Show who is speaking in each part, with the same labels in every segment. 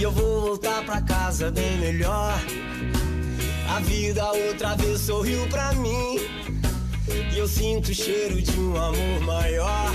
Speaker 1: eu vou voltar pra casa bem melhor. A vida outra vez sorriu pra mim e eu sinto o cheiro de um amor maior.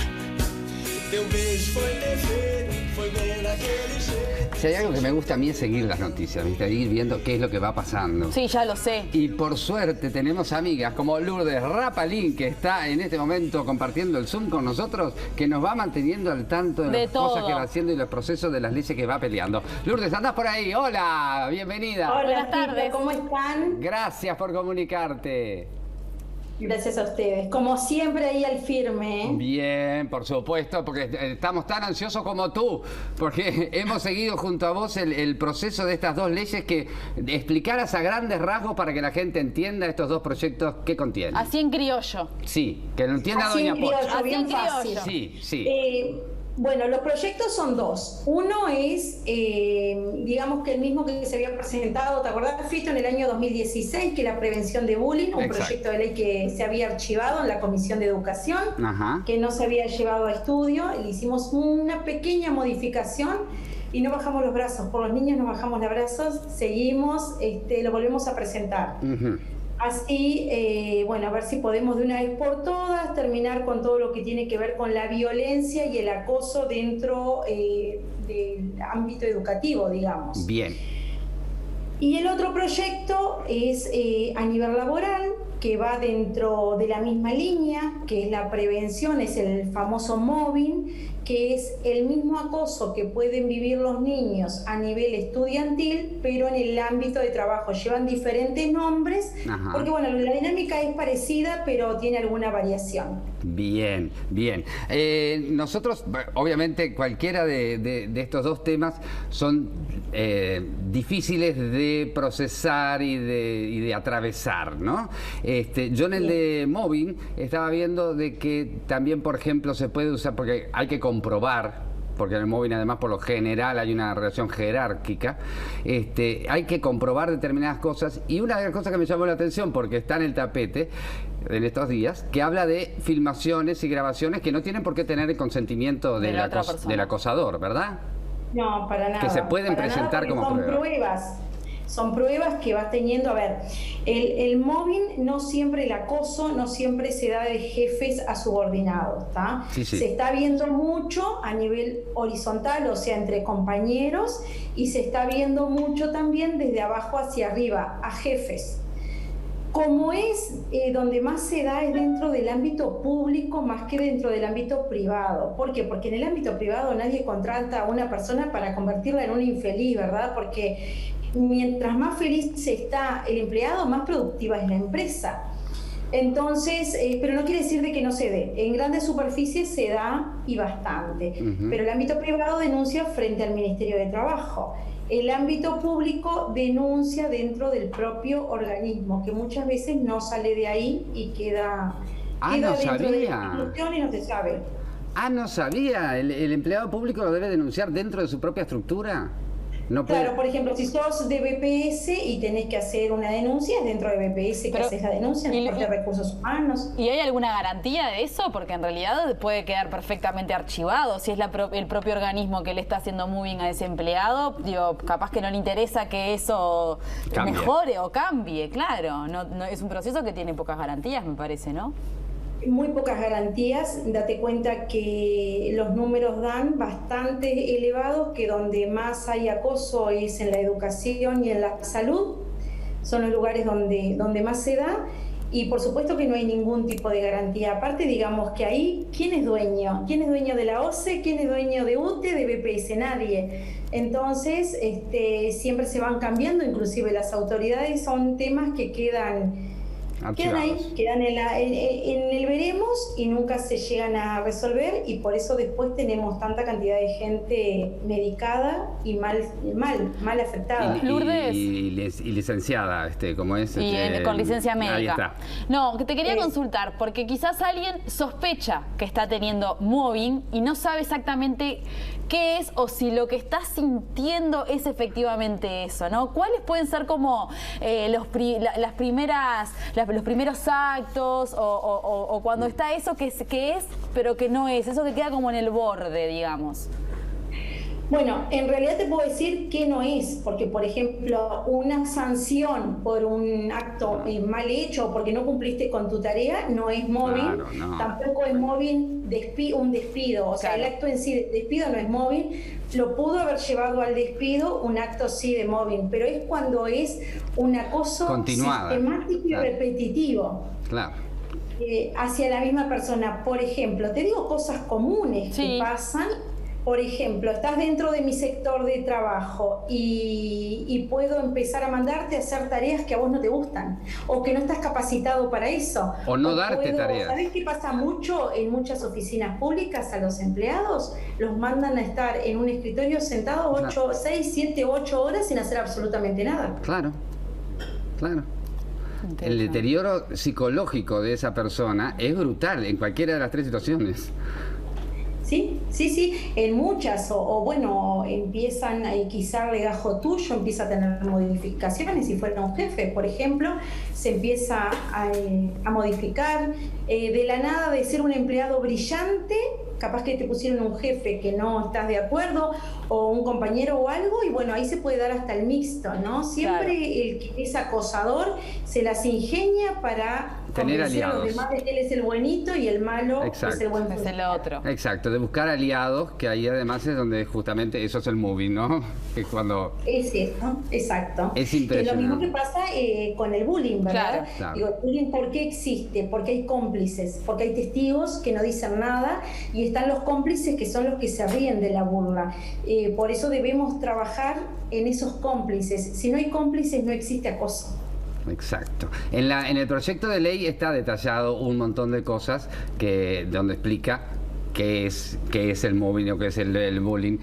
Speaker 1: Teu beijo foi perfeito, foi bem daquele jeito.
Speaker 2: Si hay algo que me gusta a mí es seguir las noticias, ¿viste? Ir viendo qué es lo que va pasando.
Speaker 3: Sí, ya lo sé.
Speaker 2: Y por suerte tenemos amigas como Lourdes Rapalín, que está en este momento compartiendo el Zoom con nosotros, que nos va manteniendo al tanto de las cosas que va haciendo y los procesos de las leyes que va peleando. Lourdes, andás por ahí. Hola, bienvenida.
Speaker 4: Hola,
Speaker 3: buenas tardes.
Speaker 4: ¿Cómo están?
Speaker 2: Gracias por comunicarte.
Speaker 4: Gracias a ustedes. Como siempre ahí al firme, ¿eh?
Speaker 2: Bien, por supuesto, porque estamos tan ansiosos como tú, porque hemos seguido junto a vos el proceso de estas dos leyes que explicaras a grandes rasgos para que la gente entienda estos dos proyectos que contienen.
Speaker 3: Así en criollo.
Speaker 2: Sí, que lo entienda
Speaker 4: Así
Speaker 2: Doña
Speaker 4: en criollo,
Speaker 2: Pocha.
Speaker 4: bien
Speaker 3: Así en
Speaker 4: fácil.
Speaker 3: criollo.
Speaker 2: Sí, sí.
Speaker 4: Bueno, los proyectos son dos. Uno es, digamos que el mismo que se había presentado, ¿te acordás, Fito, en el año 2016, que la prevención de bullying, un
Speaker 2: Exacto.
Speaker 4: proyecto de ley que se había archivado en la Comisión de Educación,
Speaker 2: Ajá.
Speaker 4: que no se había llevado a estudio. Le hicimos una pequeña modificación y no bajamos los brazos. Por los niños no bajamos los brazos, seguimos, lo volvemos a presentar.
Speaker 2: Ujú.
Speaker 4: Así, bueno, a ver si podemos de una vez por todas terminar con todo lo que tiene que ver con la violencia y el acoso dentro del ámbito educativo, digamos.
Speaker 2: Bien.
Speaker 4: Y el otro proyecto es a nivel laboral, que va dentro de la misma línea, que es la prevención, es el famoso mobbing, que es el mismo acoso que pueden vivir los niños a nivel estudiantil, pero en el ámbito de trabajo. Llevan diferentes nombres,
Speaker 2: Ajá.
Speaker 4: porque bueno, la dinámica es parecida, pero tiene alguna variación.
Speaker 2: Bien, bien. Nosotros, obviamente, cualquiera de estos dos temas son difíciles de procesar y de atravesar, ¿no? Yo en el de mobbing estaba viendo de que también, por ejemplo, se puede usar, porque hay que comprobar, porque en el mobbing además por lo general hay una relación jerárquica, hay que comprobar determinadas cosas, y una de las cosas que me llamó la atención, porque está en el tapete en estos días, que habla de filmaciones y grabaciones que no tienen por qué tener el consentimiento
Speaker 3: De la otra persona.
Speaker 2: del acosador, ¿verdad?
Speaker 4: No, para nada.
Speaker 2: Que se pueden
Speaker 4: para
Speaker 2: presentar
Speaker 4: nada,
Speaker 2: como
Speaker 4: son pruebas. Son pruebas que vas teniendo. A ver, el mobbing no siempre, el acoso no siempre se da de jefes a subordinados, ¿está?
Speaker 2: Sí, sí.
Speaker 4: Se está viendo mucho a nivel horizontal, o sea, entre compañeros, y se está viendo mucho también desde abajo hacia arriba, a jefes. Como es donde más se da es dentro del ámbito público más que dentro del ámbito privado. ¿Por qué? Porque en el ámbito privado nadie contrata a una persona para convertirla en una infeliz, ¿verdad? Porque mientras más feliz está el empleado, más productiva es la empresa. Entonces, pero no quiere decir de que no se dé. En grandes superficies se da y bastante. Pero el ámbito privado denuncia frente al Ministerio de Trabajo. El ámbito público denuncia dentro del propio organismo, que muchas veces no sale de ahí y queda
Speaker 2: No
Speaker 4: dentro de
Speaker 2: sabía.
Speaker 4: la institución y no se sabe.
Speaker 2: No sabía. ¿El empleado público lo debe denunciar dentro de su propia estructura? No puede...
Speaker 4: Claro, por ejemplo, si sos de BPS y tenés que hacer una denuncia, es dentro de BPS que
Speaker 3: Pero,
Speaker 4: haces la denuncia, en la parte de recursos humanos.
Speaker 3: ¿Y hay alguna garantía de eso? Porque en realidad puede quedar perfectamente archivado. Si es el propio organismo que le está haciendo moving a ese empleado, digo, capaz que no le interesa que eso
Speaker 2: Cambie.
Speaker 3: mejore o cambie, claro. No, es un proceso que tiene pocas garantías, me parece, ¿no?
Speaker 4: Muy pocas garantías. Date cuenta que los números dan bastante elevados, que donde más hay acoso es en la educación y en la salud. Son los lugares donde más se da. Y por supuesto que no hay ningún tipo de garantía. Aparte, digamos que ahí, ¿quién es dueño? ¿Quién es dueño de la OCE? ¿Quién es dueño de UTE, de BPS? Nadie. Entonces, siempre se van cambiando, inclusive las autoridades. Son temas que quedan ahí, quedan en el veremos y nunca se llegan a resolver, y por eso después tenemos tanta cantidad de gente medicada y mal afectada.
Speaker 3: Lourdes.
Speaker 2: Y licenciada, como es.
Speaker 3: Con licencia médica.
Speaker 2: Ahí está.
Speaker 3: No, que te quería consultar, porque quizás alguien sospecha que está teniendo mobbing y no sabe exactamente qué es o si lo que está sintiendo es efectivamente eso, ¿no? ¿Cuáles pueden ser como los primeros actos o cuando está eso que es, pero que no es, eso que queda como en el borde, digamos?
Speaker 4: Bueno, en realidad te puedo decir que no es, porque por ejemplo, una sanción por un acto mal hecho o porque no cumpliste con tu tarea no es mobbing,
Speaker 2: Claro, no.
Speaker 4: tampoco es mobbing un despido, o sea,
Speaker 3: Claro.
Speaker 4: el acto en sí de despido no es mobbing, lo pudo haber llevado al despido un acto sí de mobbing, pero es cuando es un acoso
Speaker 2: Continuada.
Speaker 4: sistemático y
Speaker 2: Claro.
Speaker 4: repetitivo.
Speaker 2: Claro.
Speaker 4: Hacia la misma persona. Por ejemplo, te digo cosas comunes
Speaker 3: Sí.
Speaker 4: que pasan. Por ejemplo, estás dentro de mi sector de trabajo y puedo empezar a mandarte a hacer tareas que a vos no te gustan o que no estás capacitado para eso.
Speaker 2: O no darte tareas.
Speaker 4: ¿Sabés qué pasa mucho en muchas oficinas públicas? A los empleados los mandan a estar en un escritorio sentados 6, 7, 8 horas sin hacer absolutamente nada.
Speaker 2: Claro. Claro. El deterioro psicológico de esa persona es brutal en cualquiera de las tres situaciones.
Speaker 4: Sí, sí, sí, en muchas, o bueno, empiezan a quizá legajo tuyo, empieza a tener modificaciones, si fuera un jefe, por ejemplo, se empieza a modificar, de la nada de ser un empleado brillante, capaz que te pusieron un jefe que no estás de acuerdo, o un compañero o algo, y bueno, ahí se puede dar hasta el mixto, ¿no? Siempre
Speaker 3: Claro.
Speaker 4: el que es acosador se las ingenia para
Speaker 2: Tener
Speaker 4: convencer a los
Speaker 2: aliados.
Speaker 4: demás de que él es el buenito y el malo
Speaker 2: Exacto.
Speaker 4: es el buen
Speaker 3: Es el
Speaker 4: funcionario.
Speaker 3: otro.
Speaker 2: Exacto, de buscar aliados, que ahí además es donde justamente eso es el moving, ¿no? Que cuando
Speaker 4: Es eso, exacto.
Speaker 2: Es
Speaker 4: Que es lo
Speaker 2: impresionante.
Speaker 4: mismo que pasa con el bullying, ¿verdad?
Speaker 2: Claro.
Speaker 4: Digo, el bullying, ¿por qué existe? Porque hay cómplices, porque hay testigos que no dicen nada y están los cómplices que son los que se ríen de la burla. Por eso debemos trabajar en esos cómplices. Si no hay cómplices, no existe acoso.
Speaker 2: Exacto. En el proyecto de ley está detallado un montón de cosas donde explica qué es el mobbing o qué es el bullying,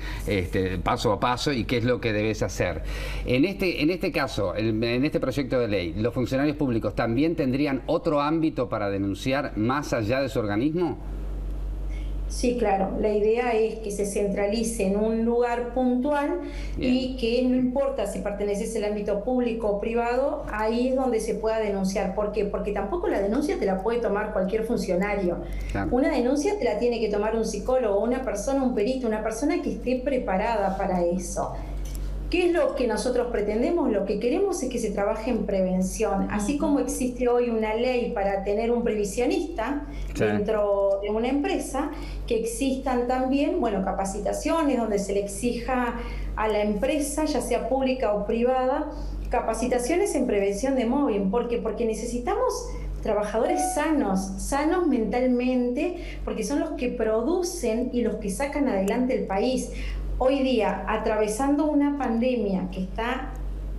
Speaker 2: paso a paso, y qué es lo que debes hacer. En este caso, en este proyecto de ley, ¿los funcionarios públicos también tendrían otro ámbito para denunciar más allá de su organismo?
Speaker 4: Sí, claro. La idea es que se centralice en un lugar puntual.
Speaker 2: Bien.
Speaker 4: Y que no importa si perteneces al ámbito público o privado, ahí es donde se pueda denunciar. ¿Por qué? Porque tampoco la denuncia te la puede tomar cualquier funcionario.
Speaker 2: Claro.
Speaker 4: Una denuncia te la tiene que tomar un psicólogo, una persona, un perito, una persona que esté preparada para eso. ¿Qué es lo que nosotros pretendemos? Lo que queremos es que se trabaje en prevención. Así como existe hoy una ley para tener un previsionista
Speaker 2: Sí.
Speaker 4: dentro de una empresa, que existan también, bueno, capacitaciones donde se le exija a la empresa, ya sea pública o privada, capacitaciones en prevención de mobbing. ¿Por qué? Porque necesitamos trabajadores sanos mentalmente, porque son los que producen y los que sacan adelante el país. Hoy día, atravesando una pandemia que está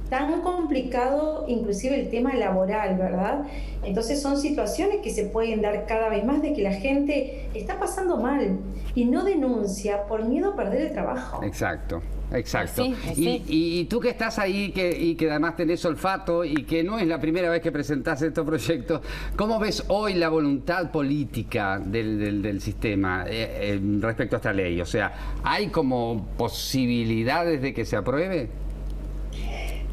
Speaker 4: tan complicado, inclusive el tema laboral, ¿verdad? Entonces son situaciones que se pueden dar cada vez más, de que la gente está pasando mal y no denuncia por miedo a perder el trabajo.
Speaker 2: Exacto. Exacto.
Speaker 3: Sí, sí.
Speaker 2: Y tú que estás ahí y que además tenés olfato y que no es la primera vez que presentás estos proyectos, ¿cómo ves hoy la voluntad política del sistema respecto a esta ley? O sea, ¿hay como posibilidades de que se apruebe?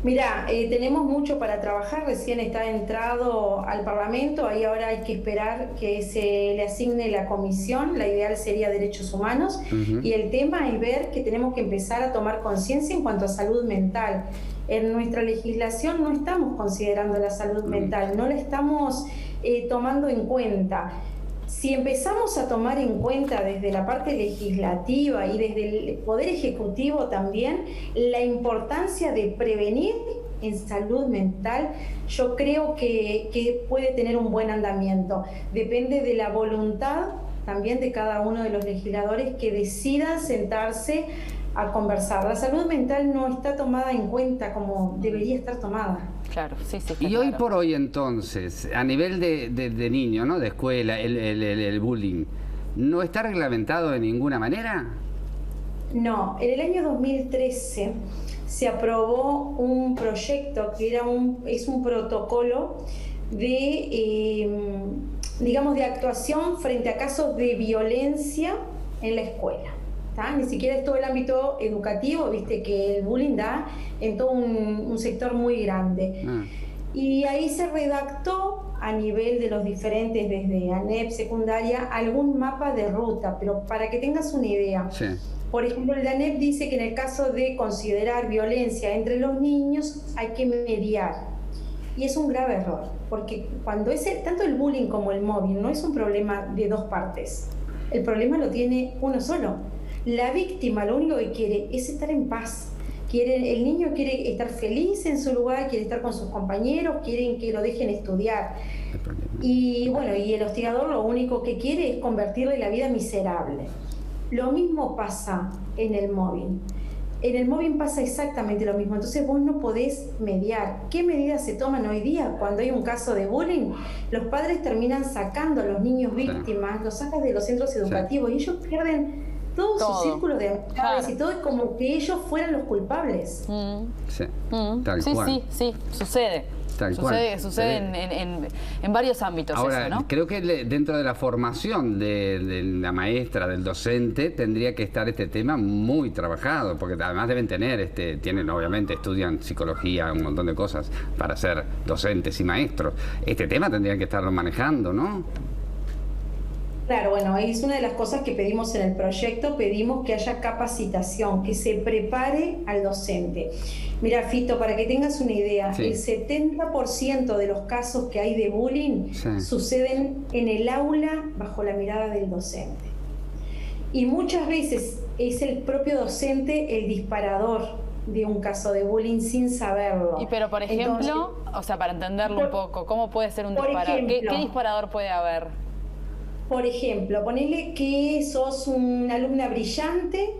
Speaker 4: Mirá, tenemos mucho para trabajar, recién está entrado al Parlamento, ahí ahora hay que esperar que se le asigne la comisión, la ideal sería Derechos Humanos, y el tema es ver que tenemos que empezar a tomar conciencia en cuanto a salud mental. En nuestra legislación no estamos considerando la salud mental, no la estamos tomando en cuenta. Si empezamos a tomar en cuenta desde la parte legislativa y desde el Poder Ejecutivo también la importancia de prevenir en salud mental, yo creo que puede tener un buen andamiento. Depende de la voluntad también de cada uno de los legisladores que decidan sentarse a conversar. La salud mental no está tomada en cuenta como debería estar tomada.
Speaker 3: Claro, sí, sí.
Speaker 2: Y hoy por hoy entonces, a nivel de niño, ¿no? De escuela, el bullying, ¿no está reglamentado de ninguna manera?
Speaker 4: No, en el año 2013 se aprobó un proyecto que es un protocolo de, digamos, de actuación frente a casos de violencia en la escuela. Ni siquiera es todo el ámbito educativo, viste que el bullying da en todo un sector muy grande. Y ahí se redactó a nivel de los diferentes, desde ANEP, secundaria, algún mapa de ruta, pero para que tengas una idea.
Speaker 2: Sí.
Speaker 4: Por ejemplo, el DANEP dice que en el caso de considerar violencia entre los niños hay que mediar. Y es un grave error, porque cuando tanto el bullying como el mobbing no es un problema de dos partes. El problema lo tiene uno solo. La víctima lo único que quiere es estar en paz. El niño quiere estar feliz en su lugar, quiere estar con sus compañeros, quieren que lo dejen estudiar. Y bueno, y el hostigador lo único que quiere es convertirle la vida miserable. Lo mismo pasa en el mobbing. En el mobbing pasa exactamente lo mismo. Entonces vos no podés mediar. ¿Qué medidas se toman hoy día cuando hay un caso de bullying? Los padres terminan sacando a los niños víctimas, los sacan de los centros educativos y ellos pierden todo su círculo de amistades y todo es como que ellos fueran los culpables.
Speaker 2: Sí, tal cual.
Speaker 3: Sí, sucede. Sucede en varios ámbitos.
Speaker 2: Ahora,
Speaker 3: eso, ¿no?
Speaker 2: creo que dentro de la formación de la maestra, del docente, tendría que estar este tema muy trabajado, porque además deben tener, tienen obviamente, estudian psicología, un montón de cosas para ser docentes y maestros. Este tema tendrían que estarlo manejando, ¿no?
Speaker 4: Claro, bueno, es una de las cosas que pedimos en el proyecto, pedimos que haya capacitación, que se prepare al docente. Mira, Fito, para que tengas una idea, el 70% de los casos que hay de bullying suceden en el aula bajo la mirada del docente. Y muchas veces es el propio docente el disparador de un caso de bullying sin saberlo.
Speaker 3: Pero, por ejemplo, entonces, o sea, para entenderlo un poco, ¿cómo puede ser un disparador? ¿Qué disparador puede haber?
Speaker 4: Por ejemplo, ponele que sos una alumna brillante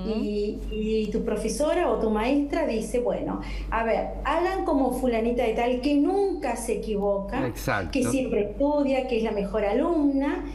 Speaker 4: y tu profesora o tu maestra dice, bueno, a ver, hagan como fulanita de tal, que nunca se equivoca, que siempre estudia, que es la mejor alumna,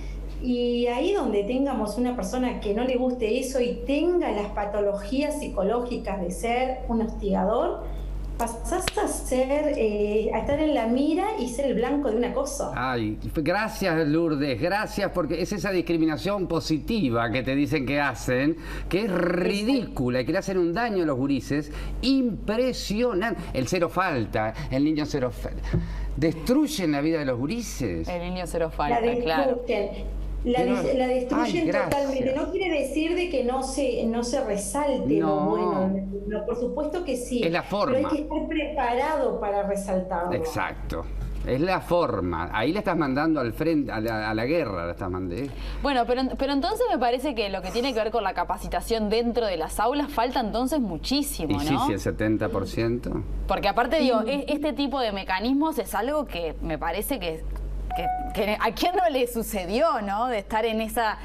Speaker 4: y ahí donde tengamos una persona que no le guste eso y tenga las patologías psicológicas de ser un hostigador, pasás a estar en la mira y ser el blanco de un acoso.
Speaker 2: Ay, gracias Lourdes, gracias, porque es esa discriminación positiva que te dicen que hacen, que es ridícula y que le hacen un daño a los gurises impresionante. El cero falta, el niño cero falta. Destruyen la vida de los gurises.
Speaker 3: El niño cero falta, claro.
Speaker 4: La destruyen totalmente. No quiere decir de que no se resalte lo bueno. No, por supuesto que sí.
Speaker 2: Es la forma.
Speaker 4: Pero hay que estar preparado para resaltarlo.
Speaker 2: Exacto. Es la forma. Ahí la estás mandando al frente, a la guerra la estás mandando.
Speaker 3: Bueno, pero entonces me parece que lo que tiene que ver con la capacitación dentro de las aulas falta entonces muchísimo, ¿no?
Speaker 2: Sí, el 70%.
Speaker 3: Porque aparte, digo, este tipo de mecanismos es algo que me parece que a quién no le sucedió, ¿no? De estar en esa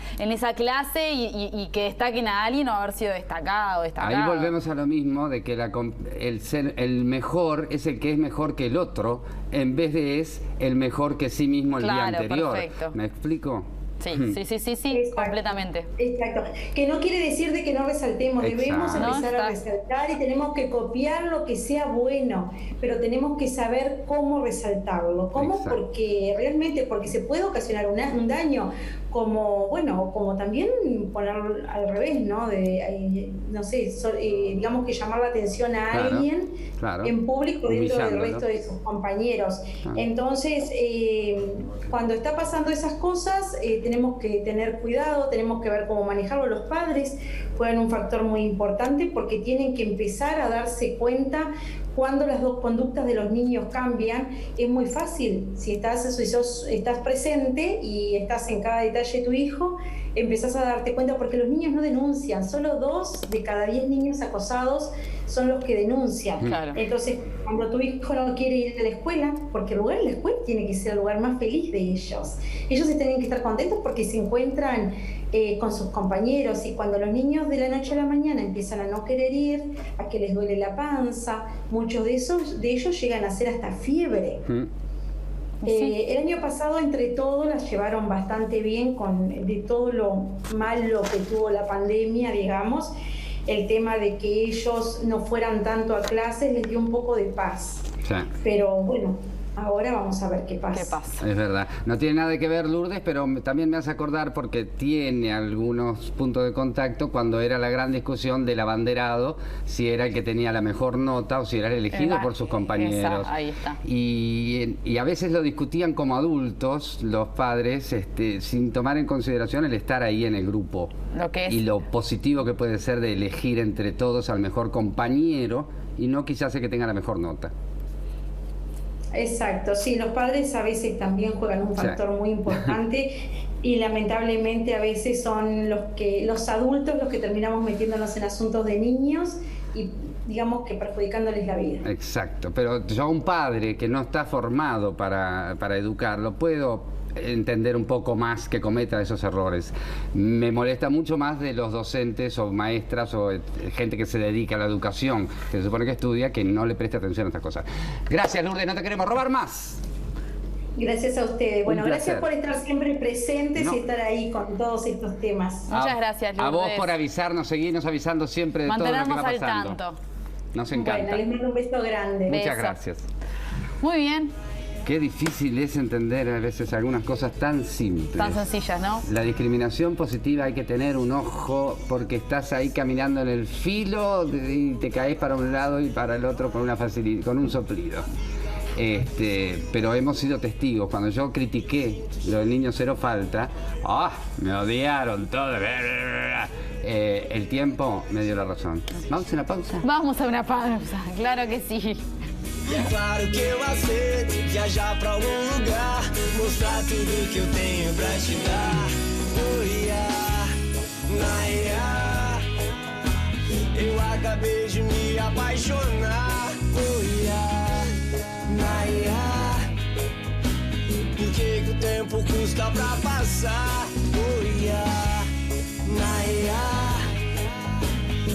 Speaker 3: clase y que destaquen a alguien o haber sido destacado.
Speaker 2: Ahí volvemos a lo mismo, de que el mejor es el que es mejor que el otro, en vez de es el mejor que sí mismo el día anterior. Perfecto. ¿Me explico?
Speaker 3: Sí, completamente.
Speaker 4: Exacto. Que no quiere decir de que no resaltemos, debemos empezar a resaltar y tenemos que copiar lo que sea bueno, pero tenemos que saber cómo resaltarlo. ¿Cómo? Porque se puede ocasionar un daño, como también poner al revés, ¿no? Digamos que llamar la atención a alguien en público dentro del resto de sus compañeros. Entonces, cuando está pasando esas cosas, tenemos que tener cuidado, tenemos que ver cómo manejarlo. Los padres juegan un factor muy importante porque tienen que empezar a darse cuenta cuando las dos conductas de los niños cambian. Es muy fácil, si estás presente y estás en cada detalle de tu hijo, empezás a darte cuenta, porque los niños no denuncian, solo 2 de cada 10 niños acosados son los que denuncian. Claro. Entonces, cuando tu hijo no quiere ir a la escuela, porque el lugar de la escuela tiene que ser el lugar más feliz de ellos. Ellos tienen que estar contentos porque se encuentran con sus compañeros, y cuando los niños de la noche a la mañana empiezan a no querer ir, a que les duele la panza, muchos de ellos llegan a hacer hasta fiebre. El año pasado, entre todos, las llevaron bastante bien de todo lo malo que tuvo la pandemia, digamos. El tema de que ellos no fueran tanto a clases les dio un poco de paz. Pero bueno, Ahora vamos a ver qué pasa.
Speaker 3: ¿Qué pasa?
Speaker 2: Es verdad. No tiene nada que ver Lourdes, pero también me hace acordar porque tiene algunos puntos de contacto cuando era la gran discusión del abanderado, si era el que tenía la mejor nota o si era el elegido por sus compañeros.
Speaker 3: Ahí está.
Speaker 2: Y a veces lo discutían como adultos, los padres, sin tomar en consideración el estar ahí en el grupo.
Speaker 3: Lo que es.
Speaker 2: Y lo positivo que puede ser de elegir entre todos al mejor compañero y no quizás el que tenga la mejor nota.
Speaker 4: Exacto, sí, los padres a veces también juegan un factor muy importante y lamentablemente a veces son los adultos los que terminamos metiéndonos en asuntos de niños y digamos que perjudicándoles la vida.
Speaker 2: Exacto, pero yo a un padre que no está formado para educarlo puedo entender un poco más que cometa esos errores. Me molesta mucho más de los docentes o maestras o gente que se dedica a la educación, que se supone que estudia, que no le presta atención a estas cosas. Gracias, Lourdes, no te queremos robar más.
Speaker 4: Gracias a ustedes. Bueno,
Speaker 2: placer.
Speaker 4: gracias por estar siempre presentes y estar ahí con todos estos temas.
Speaker 3: Muchas gracias, Lourdes.
Speaker 2: A vos por avisarnos, seguirnos avisando siempre de todo lo que va
Speaker 3: Mantenernos
Speaker 2: pasando.
Speaker 3: al tanto.
Speaker 2: Nos encanta.
Speaker 4: Bueno, les mando un beso grande.
Speaker 2: Muchas
Speaker 3: Beso.
Speaker 2: gracias.
Speaker 3: Muy bien.
Speaker 2: Qué difícil es entender a veces algunas cosas tan simples.
Speaker 3: Tan sencillas, ¿no?
Speaker 2: La discriminación positiva hay que tener un ojo porque estás ahí caminando en el filo y te caes para un lado y para el otro con una facilidad, con un soplido. Pero hemos sido testigos. Cuando yo critiqué lo del niño cero falta, me odiaron todos. El tiempo me dio la razón. ¿Vamos a una pausa?
Speaker 3: Vamos a una pausa, claro que sí.
Speaker 1: Claro que eu aceito viajar pra algum lugar, mostrar tudo que eu tenho pra te dar. Oh yeah, Naya, eu acabei de me apaixonar. Oh yeah, Naya, por que o tempo custa pra passar?